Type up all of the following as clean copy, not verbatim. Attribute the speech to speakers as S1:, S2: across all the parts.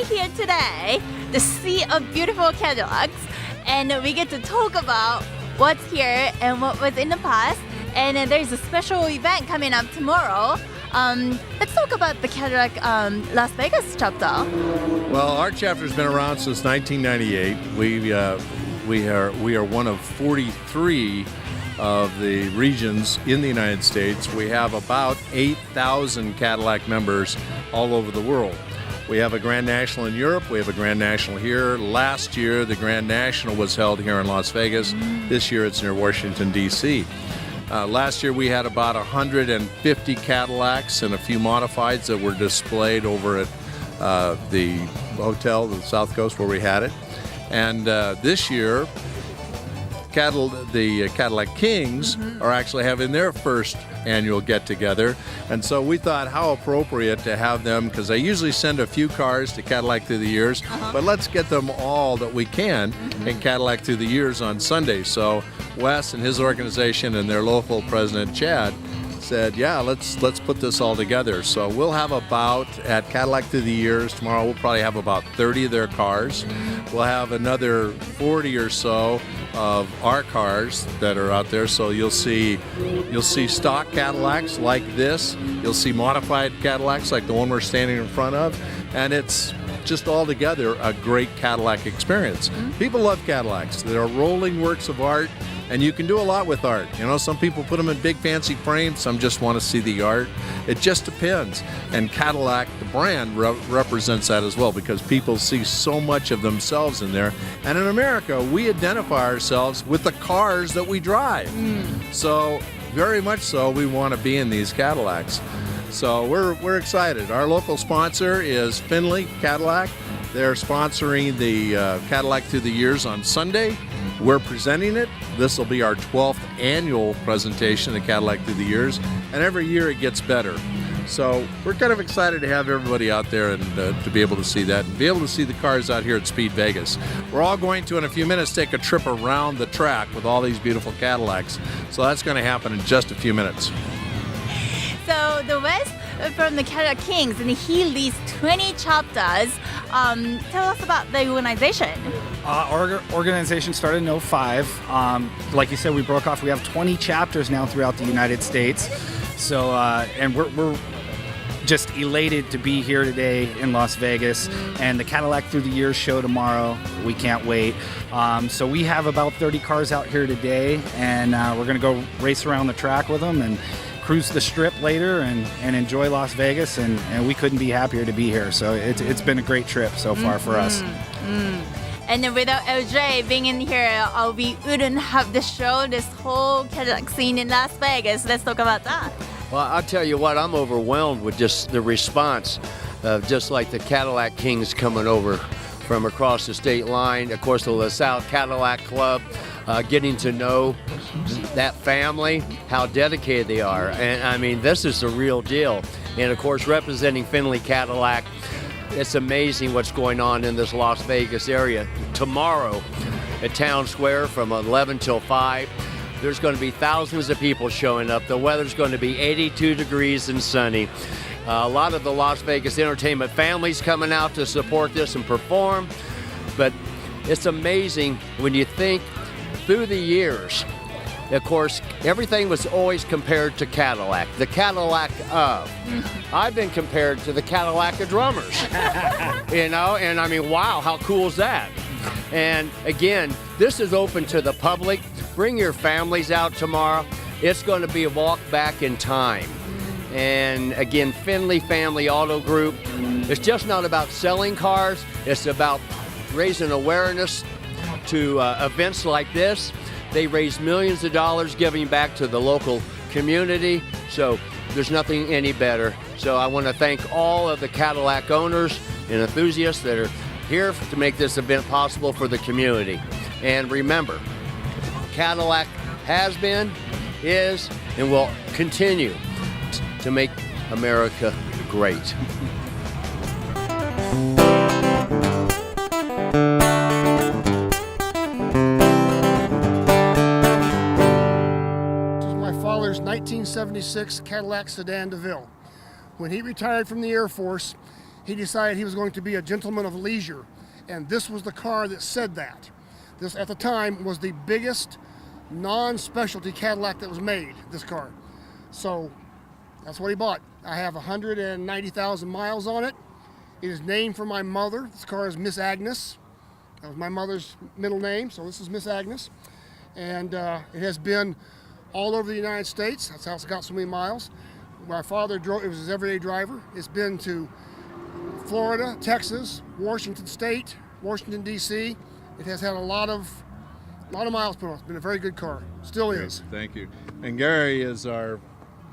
S1: right here today, the sea of beautiful Cadillacs, and we get to talk about what's here and what was in the past. And there's a special event coming up tomorrow. Let's talk about the Cadillac Las Vegas chapter.
S2: Well, our chapter's been around since 1998. We are one of 43 of the regions in the United States. We have about 8,000 Cadillac members all over the world. We have a Grand National in Europe. We have a Grand National here. Last year, the Grand National was held here in Las Vegas. This year, it's near Washington, D.C. Last year, we had about 150 Cadillacs and a few modifieds that were displayed over at the hotel, the South Coast, where we had it. And this year, the Cadillac Kings are actually having their first annual get-together. And so we thought how appropriate to have them, because they usually send a few cars to Cadillac Through the Years, but let's get them all that we can in Cadillac Through the Years on Sunday. So Wes and his organization and their local president, Chad, said, yeah, let's put this all together. So we'll have at Cadillac Through the Years tomorrow, we'll probably have about 30 of their cars. We'll have another 40 or so of our cars that are out there. So you'll see stock Cadillacs like this. You'll see modified Cadillacs like the one we're standing in front of. And it's just all together a great Cadillac experience. People love Cadillacs. They're rolling works of art. And you can do a lot with art. You know, some people put them in big fancy frames, some just want to see the art. It just depends. And Cadillac, the brand, represents that as well, because people see so much of themselves in there. And in America, we identify ourselves with the cars that we drive. So, very much so, we want to be in these Cadillacs. So we're excited. Our local sponsor is Findlay Cadillac. They're sponsoring the Cadillac Through the Years on Sunday. We're presenting it. This will be our 12th annual presentation of Cadillac Through the Years, and every year it gets better. So we're kind of excited to have everybody out there and to be able to see that and be able to see the cars out here at Speed Vegas. We're all going to, in a few minutes, take a trip around the track with all these beautiful Cadillacs. So that's going to happen in just a few minutes.
S1: So the West from the Cadillac Kings, and he leads 20 chapters. Tell us about the organization.
S3: Our organization started in 2005. Like you said, we broke off. We have 20 chapters now throughout the United States. So, and we're just elated to be here today in Las Vegas. And the Cadillac Through the Years show tomorrow. We can't wait. So we have about 30 cars out here today, and we're going to go race around the track with them and cruise the strip later and enjoy Las Vegas, and we couldn't be happier to be here. So it's been a great trip so far for us.
S1: And then without LJ being in here, we wouldn't have the show, this whole Cadillac scene in Las Vegas. Let's talk about that.
S4: Well, I'll tell you what, I'm overwhelmed with just the response of just like the Cadillac Kings coming over from across the state line. Of course, the LaSalle Cadillac Club, getting to know that family, how dedicated they are. And I mean, this is the real deal. And of course, representing Findlay Cadillac, it's amazing what's going on in this Las Vegas area. Tomorrow at Town Square from 11 till 5, there's going to be thousands of people showing up. The weather's going to be 82 degrees and sunny. A lot of the Las Vegas entertainment families coming out to support this and perform. But it's amazing when you think through the years. Of course, everything was always compared to Cadillac, the Cadillac of. I've been compared to the Cadillac of drummers, you know, and I mean, wow, how cool is that? And again, this is open to the public. Bring your families out tomorrow. It's going to be a walk back in time. And again, Findlay Family Auto Group, it's just not about selling cars, it's about raising awareness to events like this. They raise millions of dollars giving back to the local community, so there's nothing any better. So I want to thank all of the Cadillac owners and enthusiasts that are here to make this event possible for the community. And remember, Cadillac has been, is, and will continue to make America great.
S5: Father's 1976 Cadillac sedan DeVille. When he retired from the Air Force, he decided he was going to be a gentleman of leisure. And this was the car that said that. This, at the time, was the biggest non-specialty Cadillac that was made, this car. So that's what he bought. I have 190,000 miles on it. It is named for my mother. This car is Miss Agnes. That was my mother's middle name, so this is Miss Agnes. And it has been all over the United States. That's how it's got so many miles. My father drove, it was his everyday driver. It's been to Florida, Texas, Washington State, Washington, D.C. It has had a lot of miles put on. It's been a very good car. Still is.
S2: Thank you. And Gary is our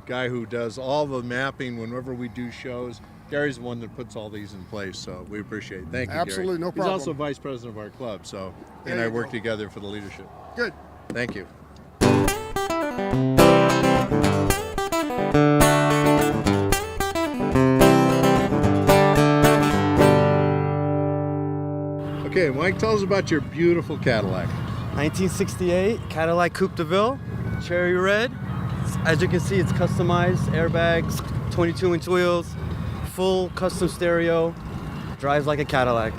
S2: guy who does all the mapping whenever we do shows. Gary's the one that puts all these in place, so we appreciate it. Thank you,
S5: Absolutely,
S2: Gary.
S5: no problem.
S2: He's also vice president of our club, so he and I work together for the leadership.
S5: Good.
S2: Thank you. Okay, Mike, tell us about your beautiful Cadillac.
S6: 1968 Cadillac Coupe de Ville, cherry red. As you can see, it's customized, airbags, 22-inch wheels, full custom stereo, drives like a Cadillac.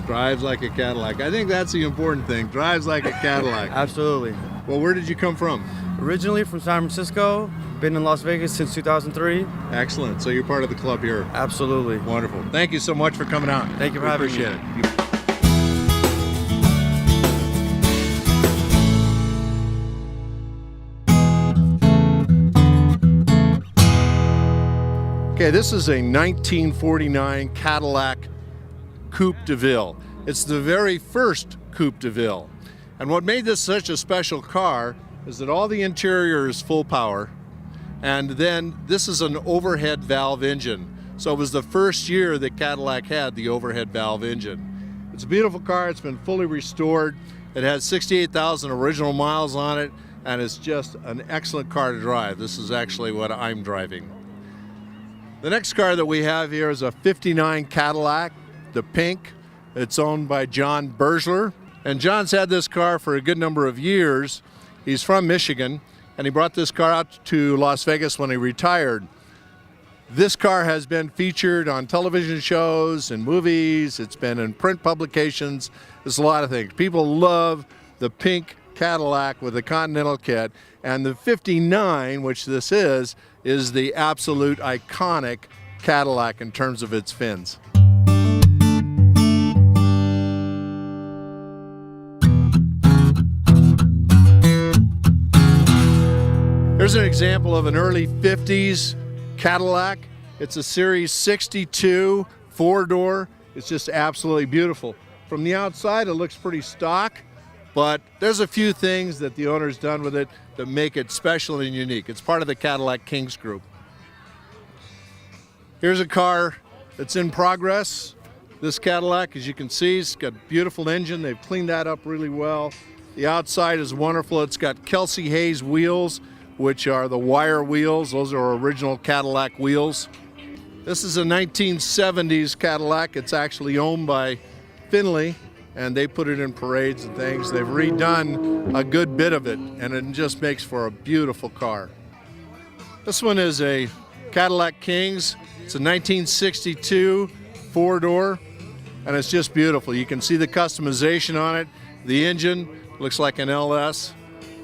S2: Drives like a Cadillac. I think that's the important thing. Drives like a Cadillac.
S6: Absolutely.
S2: Well, where did you come from?
S6: Originally from San Francisco, been in Las Vegas since 2003.
S2: Excellent. So you're part of the club here.
S6: Absolutely.
S2: Wonderful. Thank you so much for coming out.
S6: Thank you for
S2: We
S6: having me.
S2: appreciate it. Okay, this is a 1949 Cadillac Coupe de Ville. It's the very first Coupe de Ville. And what made this such a special car is that all the interior is full power, and then this is an overhead valve engine. So it was the first year that Cadillac had the overhead valve engine. It's a beautiful car. It's been fully restored. It has 68,000 original miles on it, and it's just an excellent car to drive. This is actually what I'm driving. The next car that we have here is a 59 Cadillac, the pink. It's owned by John Bergler. And John's had this car for a good number of years. He's from Michigan, and he brought this car out to Las Vegas when he retired. This car has been featured on television shows and movies. It's been in print publications. There's a lot of things. People love the pink Cadillac with the Continental kit, and the 59, which this is the absolute iconic Cadillac in terms of its fins. Here's an example of an early 50s Cadillac. It's a Series 62 four-door. It's just absolutely beautiful. From the outside, it looks pretty stock, but there's a few things that the owner's done with it that make it special and unique. It's part of the Cadillac Kings group. Here's a car that's in progress. This Cadillac, as you can see, it's got a beautiful engine. They've cleaned that up really well. The outside is wonderful. It's got Kelsey Hayes wheels, which are the wire wheels. Those are original Cadillac wheels. This is a 1970s Cadillac. It's actually owned by Finley, and they put it in parades and things. They've redone a good bit of it, and it just makes for a beautiful car. This one is a Cadillac Kings. It's a 1962 four-door, and it's just beautiful. You can see the customization on it. The engine looks like an LS,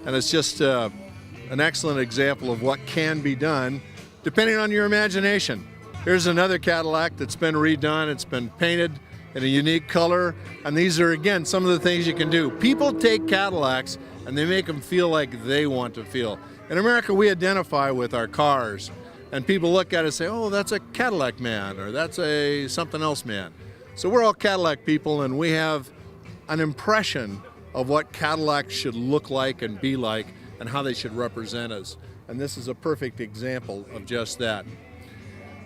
S2: and it's just an excellent example of what can be done depending on your imagination. Here's another Cadillac that's been redone. It's been painted in a unique color, and these are, again, some of the things you can do. People take Cadillacs and they make them feel like they want to feel. In America, we identify with our cars, and people look at it and say, oh, that's a Cadillac man, or that's a something else man. So we're all Cadillac people, and we have an impression of what Cadillacs should look like and be like and how they should represent us. And this is a perfect example of just that.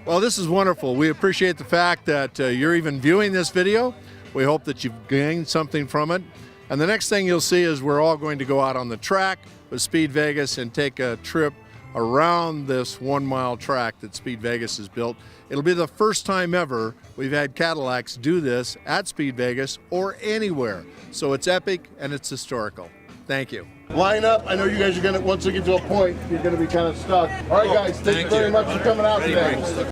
S2: Well, this is wonderful. We appreciate the fact that you're even viewing this video. We hope that you've gained something from it. And the next thing you'll see is we're all going to go out on the track with Speed Vegas and take a trip around this 1 mile track that Speed Vegas has built. It'll be the first time ever we've had Cadillacs do this at Speed Vegas or anywhere. So it's epic and it's historical. Thank you.
S7: Line up. I know you guys are going to, once we get to a point, you're going to be kind of stuck. All right, guys, thank you very much for coming out today.